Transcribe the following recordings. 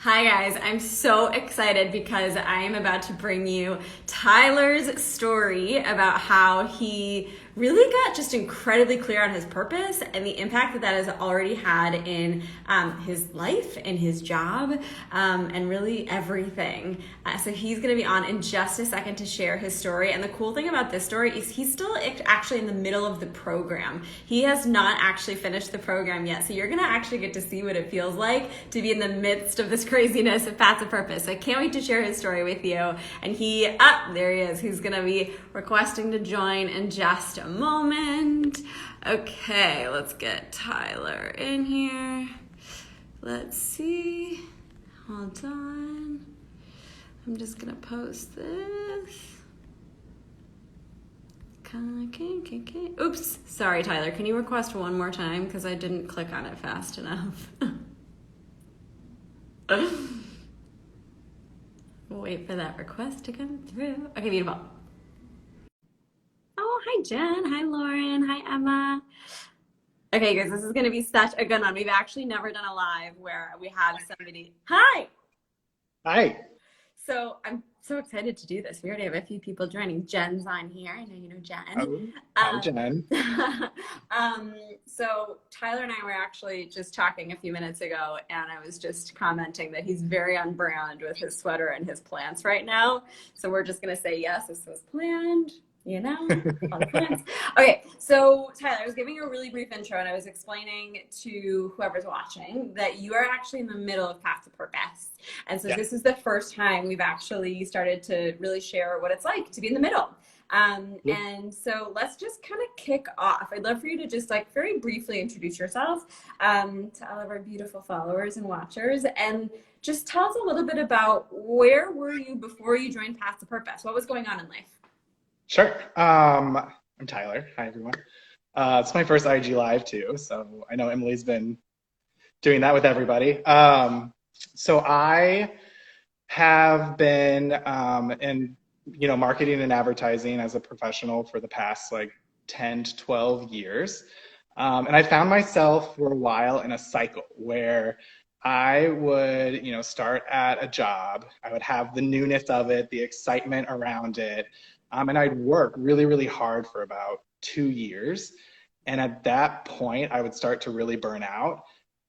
Hi guys, I'm so excited because I am about to bring you Tyler's story about how he really got just incredibly clear on his purpose and the impact that that has already had in his life and his job and really everything. So he's going to be on in just a second to share his story. And the cool thing about this story is he's still actually in the middle of the program. He has not actually finished the program yet. So you're going to actually get to see what it feels like to be in the midst of this craziness of Paths of Purpose. So I can't wait to share his story with you. And there he is. He's going to be requesting to join in just a moment. Okay, let's get Tyler in here. Let's see. Hold on. I'm just going to post this. Okay. Oops. Sorry, Tyler. Can you request one more time? Because I didn't click on it fast enough. We'll wait for that request to come through. Okay, beautiful. Oh, hi, Jen. Hi, Lauren. Hi, Emma. Okay, guys, this is going to be such a good one. We've actually never done a live where we have somebody. Hi. Hi. So I'm so excited to do this. We already have a few people joining. Jen's on here. I know you know Jen. Oh, hi, Jen. So Tyler and I were actually just talking a few minutes ago, and I was just commenting that he's very on brand with his sweater and his plants right now. So we're just going to say, yes, this was planned. You know, on plants. Okay, so Tyler, I was giving you a really brief intro and I was explaining to whoever's watching that you are actually in the middle of Path to Purpose. And so Yeah. this is the first time we've actually started to really share what it's like to be in the middle. Yeah. And so let's just kind of kick off. I'd love for you to just like very briefly introduce yourself to all of our beautiful followers and watchers, and just tell us a little bit about where were you before you joined Path to Purpose? What was going on in life? Sure. I'm Tyler. Hi, everyone. It's my first IG Live too, so I know Emily's been doing that with everybody. So I have been in marketing and advertising as a professional for the past like 10 to 12 years. And I found myself for a while in a cycle where I would, start at a job. I would have the newness of it, the excitement around it. And I'd work really, really hard for about 2 years. And at that point, I would start to really burn out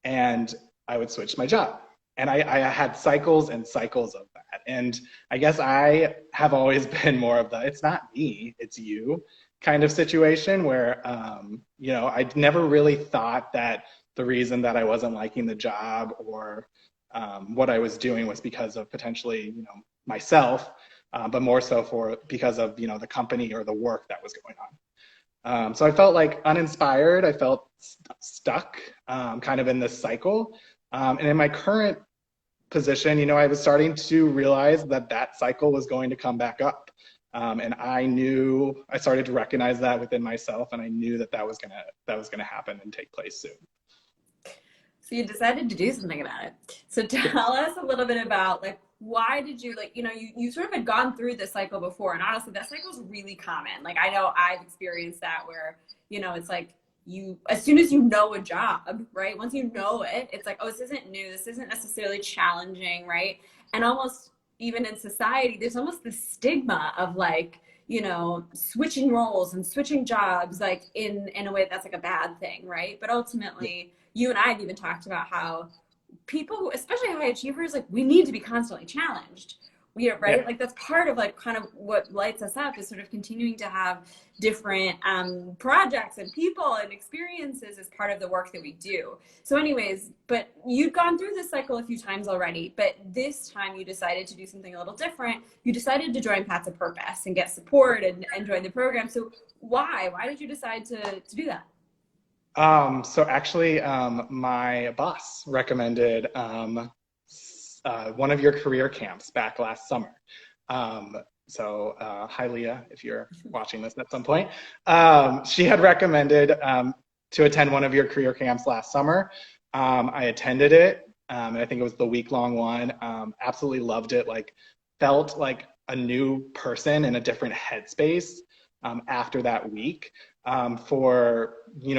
and I would switch my job. And I had cycles and cycles of that. And I guess I have always been more of the, it's not me, it's you kind of situation where, I never really thought that the reason that I wasn't liking the job or what I was doing was because of potentially, myself, but more so because of, the company or the work that was going on. So I felt like uninspired. I felt stuck kind of in this cycle. And in my current position, I was starting to realize that that cycle was going to come back up. And I started to recognize that within myself, and I knew that was gonna happen and take place soon. So you decided to do something about it. So tell us a little bit about like why did you you sort of had gone through this cycle before, and honestly that cycle is really common. Like I know I've experienced that where it's like you as soon as you know a job, right? Once you know it, it's like, oh, this isn't new, this isn't necessarily challenging, right? And almost even in society, there's almost this stigma of like switching roles and switching jobs like in a way that's like a bad thing, right? But ultimately you and I have even talked about how people who, especially high achievers, like we need to be constantly challenged. We are right. Yeah. Like that's part of like kind of what lights us up is sort of continuing to have different projects and people and experiences as part of the work that we do. So anyways, but you'd gone through this cycle a few times already, but this time you decided to do something a little different. You decided to join Paths of Purpose and get support and join the program. So why did you decide to do that? So actually, my boss recommended one of your career camps back last summer. Hi, Leah, if you're watching this at some point. She had recommended to attend one of your career camps last summer. I attended it, and I think it was the week-long one. Absolutely loved it. Like, felt like a new person in a different headspace after that week. For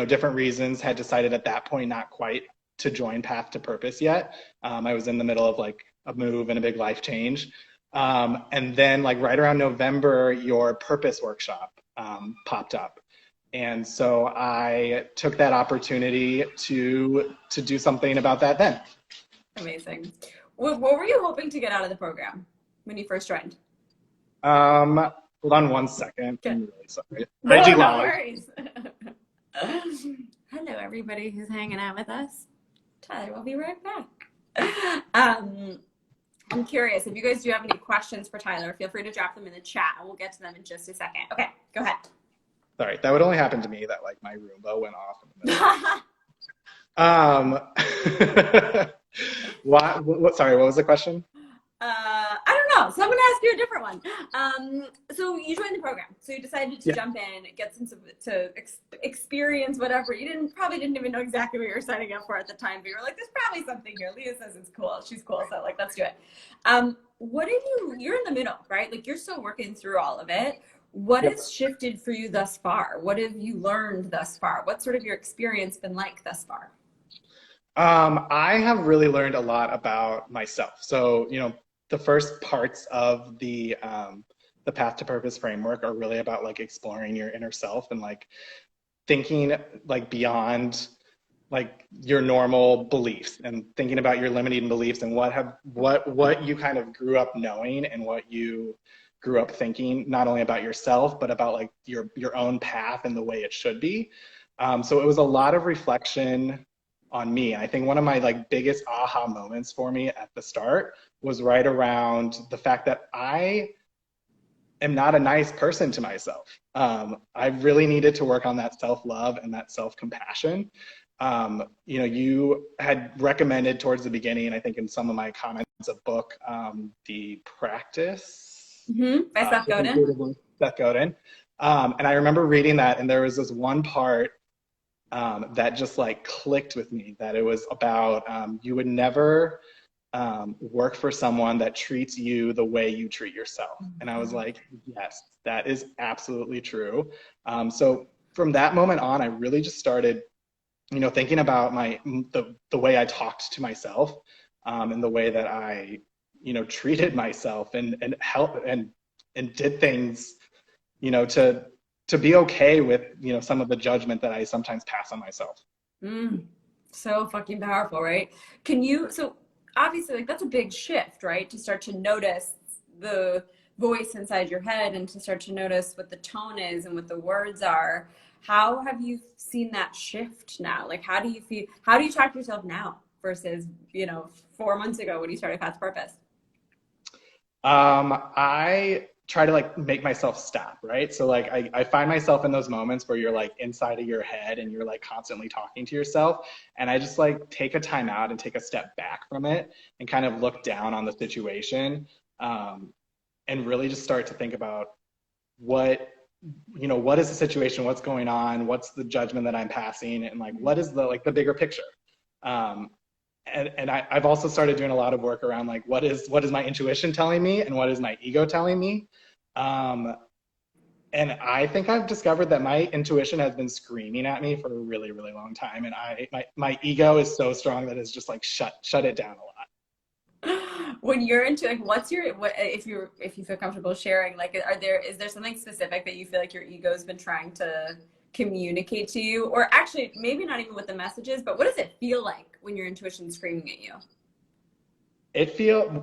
different reasons, had decided at that point not quite to join Path to Purpose yet. I was in the middle of like a move and a big life change. And then like right around November, your purpose workshop popped up. And so I took that opportunity to do something about that then. Amazing. What were you hoping to get out of the program when you first joined? Hold on one second. Okay. I'm really sorry. No, IG no Live. worries. Hello, everybody who's hanging out with us. Tyler, we'll be right back. I'm curious, if you guys do have any questions for Tyler, feel free to drop them in the chat and we'll get to them in just a second. Okay, go ahead. Sorry, that would only happen to me that like my Roomba went off in the middle. Sorry, what was the question? I don't know. So I'm going to ask you a different one. So you joined the program. So you decided to jump in, get some to experience whatever. You probably didn't even know exactly what you were signing up for at the time, but you were like, there's probably something here. Leah says it's cool. She's cool. So like, let's do it. You're in the middle, right? Like you're still working through all of it. What has shifted for you thus far? What have you learned thus far? What's sort of your experience been like thus far? I have really learned a lot about myself. So, the first parts of the Path to Purpose framework are really about like exploring your inner self and like thinking like beyond like your normal beliefs and thinking about your limiting beliefs and what you kind of grew up knowing and what you grew up thinking, not only about yourself, but about like your own path and the way it should be. So it was a lot of reflection on me. I think one of my like biggest aha moments for me at the start was right around the fact that I am not a nice person to myself. I really needed to work on that self-love and that self-compassion. You had recommended towards the beginning, I think in some of my comments, a book, The Practice by Seth Godin. Seth Godin. And I remember reading that, and there was this one part that just like clicked with me, that it was about you would never work for someone that treats you the way you treat yourself. And I was like, yes, that is absolutely true. So from that moment on, I really just started, thinking about the way I talked to myself and the way that I, treated myself and helped and did things, to be okay with, some of the judgment that I sometimes pass on myself. So fucking powerful, right? So obviously like that's a big shift, right? To start to notice the voice inside your head and to start to notice what the tone is and what the words are. How have you seen that shift now? Like, how do you feel, how do you talk to yourself now versus, 4 months ago when you started Path to Purpose? I try to like make myself stop, right? So like I find myself in those moments where you're like inside of your head and you're like constantly talking to yourself, and I just like take a time out and take a step back from it and kind of look down on the situation, and really just start to think about what is the situation, what's going on, what's the judgment that I'm passing, and like what is the bigger picture. And I've also started doing a lot of work around like what is my intuition telling me and what is my ego telling me. And I think I've discovered that my intuition has been screaming at me for a really, really long time. And my ego is so strong that it's just like shut it down a lot. When you're into like, if you feel comfortable sharing, like, is there something specific that you feel like your ego's been trying to communicate to you? Or actually maybe not even what the message is, but what does it feel like when your intuition's screaming at you?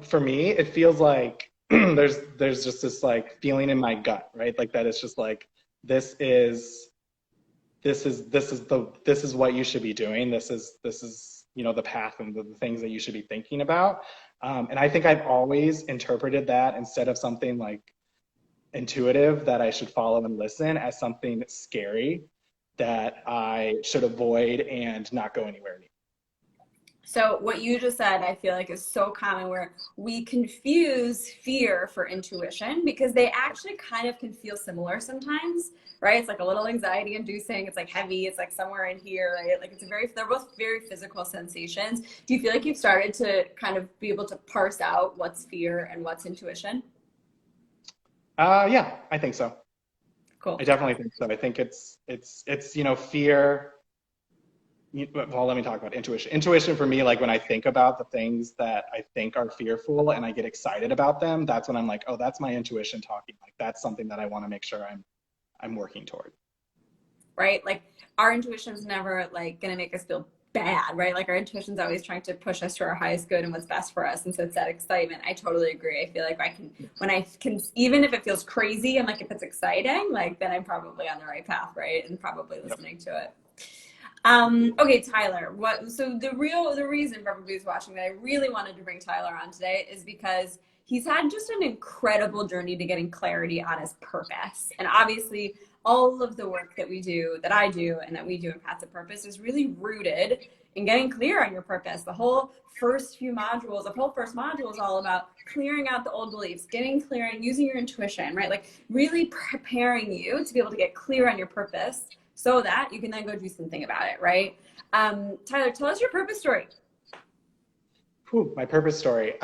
For me, it feels like there's just this like feeling in my gut, right? Like that it's just like, this is what you should be doing. This is the path and the things that you should be thinking about. And I think I've always interpreted that, instead of something like intuitive that I should follow and listen, as something scary that I should avoid and not go anywhere near. So what you just said, I feel like is so common, where we confuse fear for intuition, because they actually kind of can feel similar sometimes, right? It's like a little anxiety inducing. It's like heavy. It's like somewhere in here, right? Like they're both very physical sensations. Do you feel like you've started to kind of be able to parse out what's fear and what's intuition? Yeah, I think so. Cool. I definitely think so. I think it's fear. well, let me talk about intuition. Intuition for me, like when I think about the things that I think are fearful and I get excited about them, that's when I'm like, oh, that's my intuition talking. Like that's something that I want to make sure I'm working toward. Right? Like our intuition's never like gonna make us feel bad, right? Like our intuition's always trying to push us to our highest good and what's best for us. And so it's that excitement. I totally agree. I feel like I can, when I can, even if it feels crazy, I'm like, if it's exciting, like then I'm probably on the right path, right? And probably listening to it. Okay, Tyler, so the reason for everybody who's watching that I really wanted to bring Tyler on today is because he's had just an incredible journey to getting clarity on his purpose. And obviously all of the work that we do, that I do, and that we do in Paths of Purpose is really rooted in getting clear on your purpose. The whole first few modules, the whole first module is all about clearing out the old beliefs, getting clear and using your intuition, right? Like really preparing you to be able to get clear on your purpose so that you can then go do something about it, right? Tyler, tell us your purpose story. Whew, my purpose story.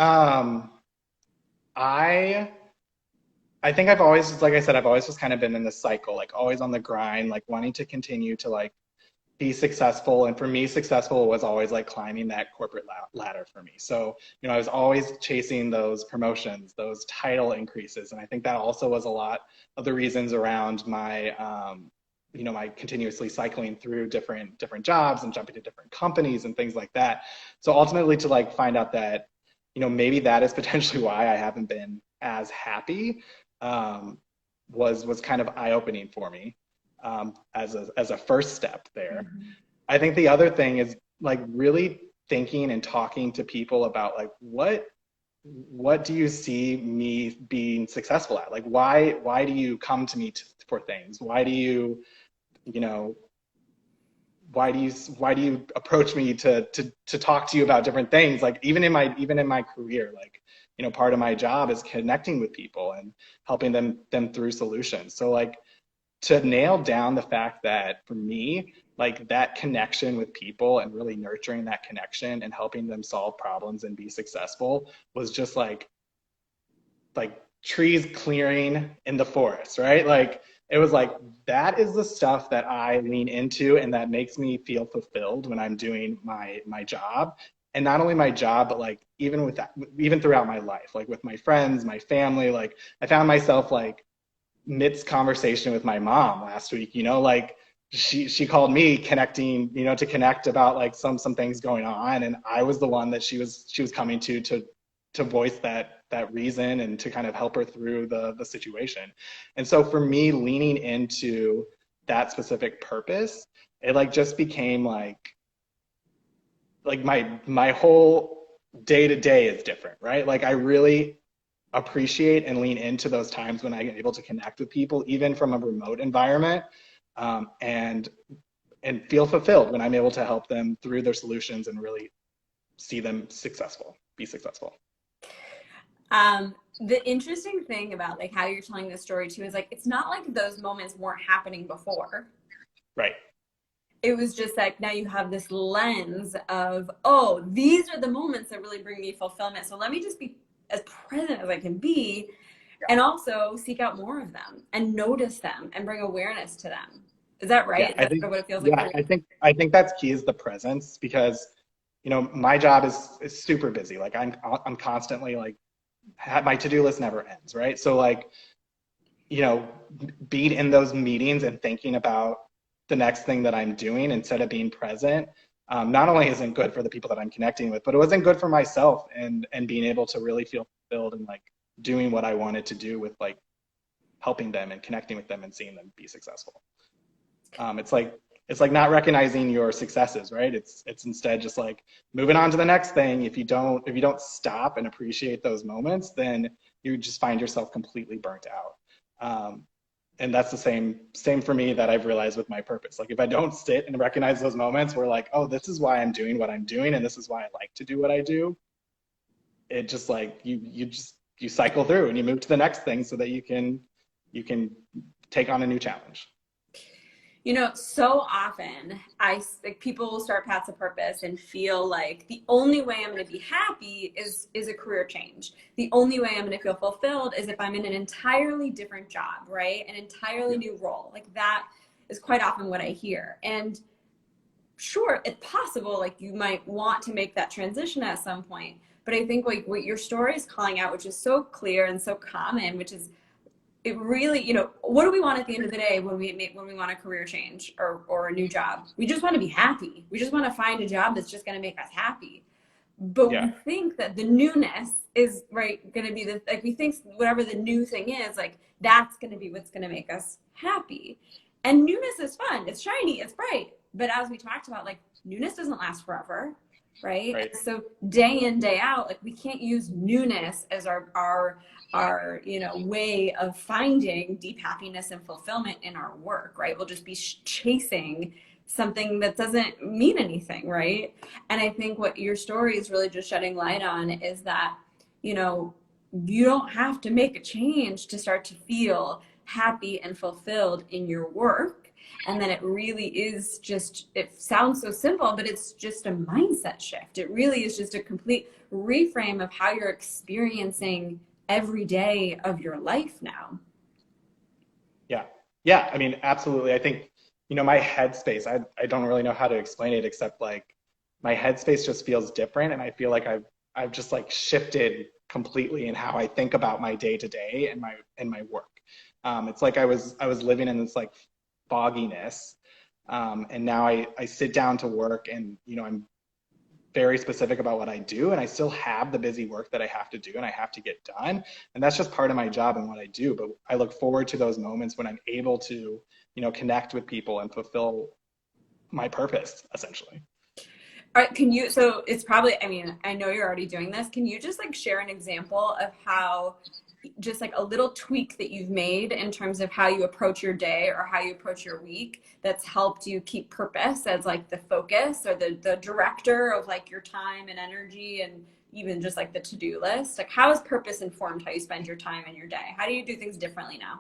I think I've always, like I said, I've always just kind of been in this cycle, like always on the grind, like wanting to continue to like be successful. And for me, successful was always like climbing that corporate ladder for me. So, I was always chasing those promotions, those title increases. And I think that also was a lot of the reasons around my, my continuously cycling through different jobs and jumping to different companies and things like that. So ultimately to like find out that, maybe that is potentially why I haven't been as happy, was kind of eye-opening for me, as a first step there. Mm-hmm. I think the other thing is like really thinking and talking to people about like, what do you see me being successful at? Like, why do you come to me for things? Why do you, why do you approach me to talk to you about different things? Like even in my career, like, part of my job is connecting with people and helping them through solutions. So like to nail down the fact that for me, like that connection with people and really nurturing that connection and helping them solve problems and be successful was just like trees clearing in the forest, right? Like it was like, that is the stuff that I lean into and that makes me feel fulfilled when I'm doing my job. And not only my job, but like even throughout my life, like with my friends, my family, like I found myself like midst conversation with my mom last week, like she called me connecting, to connect about like some things going on. And I was the one that she was coming to voice that reason and to kind of help her through the situation. And so for me, leaning into that specific purpose, it like just became like my whole day to day is different, right? Like I really appreciate and lean into those times when I'm able to connect with people, even from a remote environment, and feel fulfilled when I'm able to help them through their solutions and really see them be successful. The interesting thing about like how you're telling this story too is like, it's not like those moments weren't happening before. Right. It was just like, now you have this lens of, oh, these are the moments that really bring me fulfillment. So let me just be as present as I can be, and also seek out more of them and notice them and bring awareness to them. Is that right? Yeah, is that what it feels like? Yeah, I think that's key, is the presence, because my job is super busy. Like I'm constantly like, my to-do list never ends, right? So like, being in those meetings and thinking about the next thing that I'm doing instead of being present, not only isn't good for the people that I'm connecting with, but it wasn't good for myself and being able to really feel fulfilled and like doing what I wanted to do with like helping them and connecting with them and seeing them be successful. It's like not recognizing your successes, right? It's instead just like moving on to the next thing. If you don't stop and appreciate those moments, then you just find yourself completely burnt out. And that's the same for me that I've realized with my purpose. Like if I don't sit and recognize those moments where like, oh, this is why I'm doing what I'm doing and this is why I like to do what I do, it just like you cycle through and you move to the next thing so that you can take on a new challenge. So often people will start Paths of Purpose and feel like the only way I'm going to be happy is a career change. The only way I'm going to feel fulfilled is if I'm in an entirely different job, right? An entirely new role. Like that is quite often what I hear. And sure, it's possible, like you might want to make that transition at some point. But I think like what your story is calling out, which is so clear and so common, which is it really, what do we want at the end of the day when we want a career change or a new job? We just want to be happy. We just want to find a job that's just going to make us happy. But we Yeah. think that the newness is right going to be like we think whatever the new thing is, like that's going to be what's going to make us happy. And newness is fun. It's shiny. It's bright. But as we talked about, like newness doesn't last forever, right? Right. So day in, day out, like we can't use newness as our way of finding deep happiness and fulfillment in our work, right? We'll just be chasing something that doesn't mean anything, right? And I think what your story is really just shedding light on is that, you don't have to make a change to start to feel happy and fulfilled in your work. And then it really is just, it sounds so simple, but it's just a mindset shift. It really is just a complete reframe of how you're experiencing every day of your life now. Yeah. Yeah. I mean, absolutely. I think, my headspace, I don't really know how to explain it except like my headspace just feels different. And I feel like I've just like shifted completely in how I think about my day to day and my work. It's like I was living in this like fogginess. And now I sit down to work and, I'm very specific about what I do, and I still have the busy work that I have to do and I have to get done. And that's just part of my job and what I do. But I look forward to those moments when I'm able to, connect with people and fulfill my purpose, essentially. All right, so it's probably, I mean, I know you're already doing this. Can you just like share an example of how just like a little tweak that you've made in terms of how you approach your day or how you approach your week that's helped you keep purpose as like the focus or the director of like your time and energy and even just like the to-do list? Like how has purpose informed how you spend your time and your day? How do you do things differently now?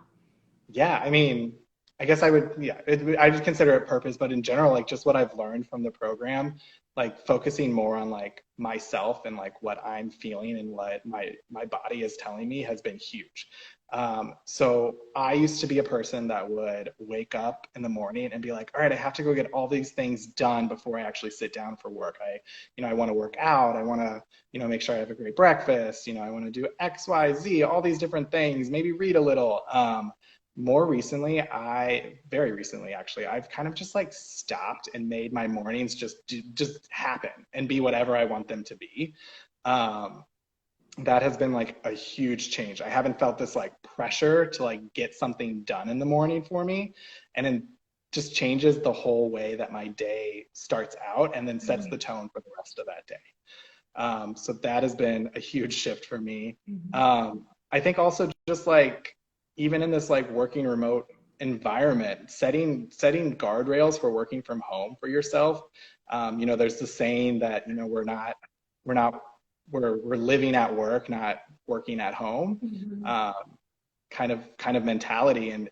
Yeah, I mean, I guess I would, yeah, I just consider it purpose, but in general, like just what I've learned from the program, like focusing more on like myself and like what I'm feeling and what my body is telling me has been huge. So I used to be a person that would wake up in the morning and be like, all right, I have to go get all these things done before I actually sit down for work. I want to work out. I want to, make sure I have a great breakfast. I want to do X, Y, Z, all these different things, maybe read a little. More recently, very recently actually, I've kind of just like stopped and made my mornings just happen and be whatever I want them to be. That has been like a huge change. I haven't felt this like pressure to like get something done in the morning for me. And it just changes the whole way that my day starts out and then sets the tone for the rest of that day. So that has been a huge shift for me. I think also just like, even in this like working remote environment, setting guardrails for working from home for yourself. There's the saying that, we're living at work, not working at home, kind of mentality. And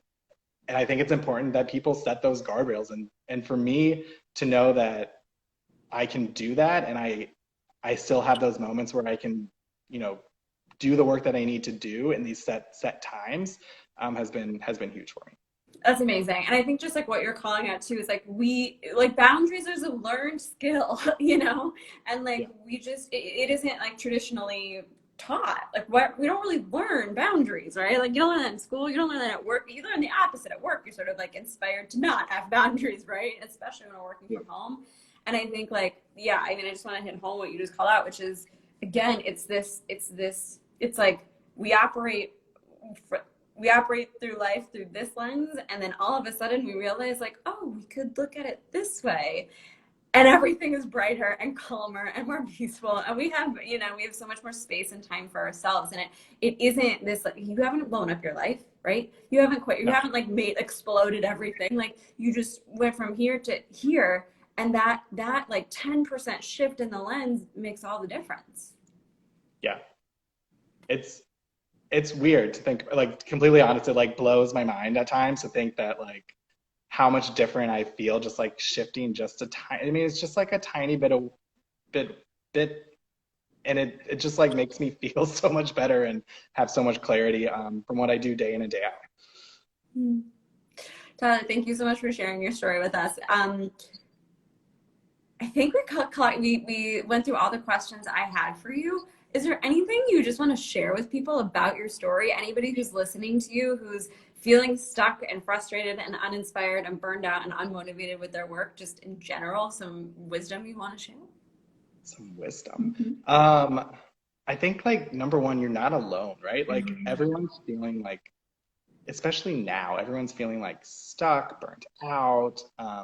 I think it's important that people set those guardrails. And for me to know that I can do that and I still have those moments where I can, do the work that I need to do in these set times has been huge for me. That's amazing. And I think just like what you're calling out too is like boundaries is a learned skill, and like it isn't like traditionally taught. Like we don't really learn boundaries, right? Like you don't learn that in school, you don't learn that at work, you learn the opposite at work. You're sort of like inspired to not have boundaries, right? Especially when we're working from home. And I think like, yeah, I mean, I just want to hit home what you just called out, which is again, it's like we operate through life through this lens, and then all of a sudden we realize like, oh, we could look at it this way, and everything is brighter and calmer and more peaceful, and we have so much more space and time for ourselves. And it isn't this like, you haven't blown up your life, right? You haven't quit, you haven't like exploded everything. Like you just went from here to here, and that like 10% shift in the lens makes all the difference. Yeah, it's weird to think, like, completely honest, it like blows my mind at times to think that like how much different I feel just like shifting just a tiny, I mean, it's just like a tiny bit, and it just like makes me feel so much better and have so much clarity from what I do day in and day out. Tyler, thank you so much for sharing your story with us. I think we went through all the questions I had for you. Is there anything you just want to share with people about your story? Anybody who's listening to you, who's feeling stuck and frustrated and uninspired and burned out and unmotivated with their work, just in general, some wisdom you want to share? Some wisdom. I think like number one, you're not alone, right? Like everyone's feeling like, especially now, everyone's feeling like stuck, burnt out.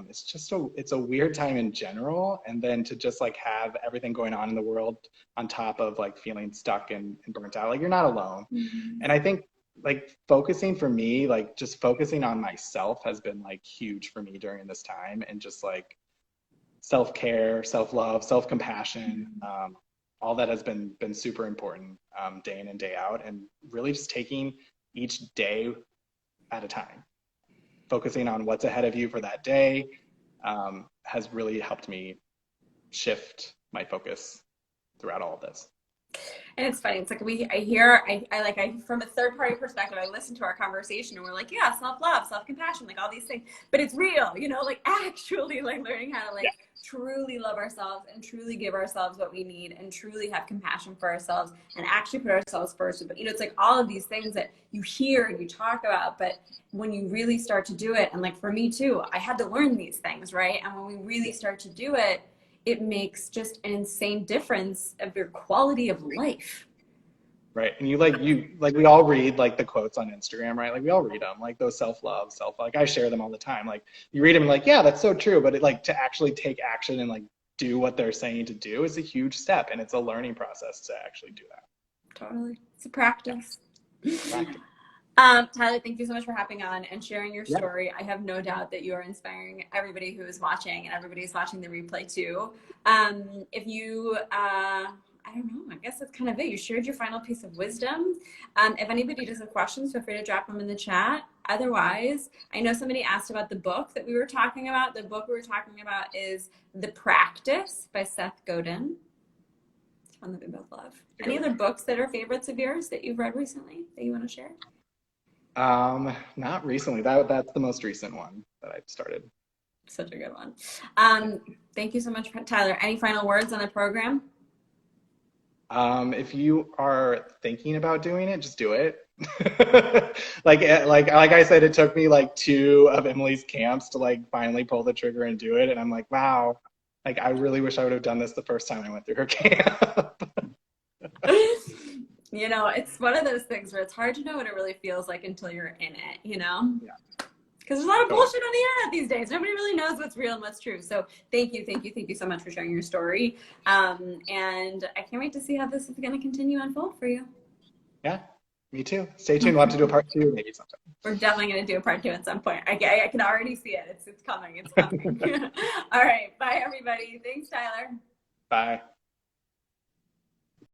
It's a weird time in general. And then to just like have everything going on in the world on top of like feeling stuck and burnt out, like you're not alone. And I think like focusing for me, like just focusing on myself has been like huge for me during this time, and just like self-care, self-love, self-compassion, all that has been super important day in and day out, and really just taking each day at a time, focusing on what's ahead of you for that day, has really helped me shift my focus throughout all of this. And it's funny. It's like I from a third party perspective, I listen to our conversation and we're like, yeah, self-love, self-compassion, like all these things, but it's real, like actually like learning how to like truly love ourselves and truly give ourselves what we need and truly have compassion for ourselves and actually put ourselves first. But it's like all of these things that you hear and you talk about, but when you really start to do it, and like for me too, I had to learn these things, right? And when we really start to do it, it makes just an insane difference of your quality of life. Right. And we all read like the quotes on Instagram, right? Like we all read them, like those self-love, like I share them all the time. Like you read them like, yeah, that's so true. But like to actually take action and like do what they're saying to do is a huge step. And it's a learning process to actually do that. Totally. It's a practice. Tyler, thank you so much for hopping on and sharing your story. I have no doubt that you are inspiring everybody who is watching, and everybody's watching the replay too. If you, I don't know, I guess that's kind of it. You shared your final piece of wisdom. If anybody does have questions, feel free to drop them in the chat. Otherwise, I know somebody asked about the book that we were talking about. The book we were talking about is The Practice by Seth Godin. It's one that we both love. Any other books that are favorites of yours that you've read recently that you want to share? Not recently. That's the most recent one that I've started. Such a good one. Thank you so much, Tyler. Any final words on the program? If you are thinking about doing it, just do it. like I said, it took me like 2 of Emily's camps to like finally pull the trigger and do it. And I'm like, wow, like I really wish I would have done this the first time I went through her camp. It's one of those things where it's hard to know what it really feels like until you're in it, Yeah. Because there's a lot of bullshit on the internet these days. Nobody really knows what's real and what's true. So thank you so much for sharing your story. And I can't wait to see how this is going to continue to unfold for you. Yeah, me too. Stay tuned. We'll have to do a part 2 maybe sometime. We're definitely going to do a part 2 at some point. I can already see it. It's coming. It's coming. All right. Bye, everybody. Thanks, Tyler. Bye.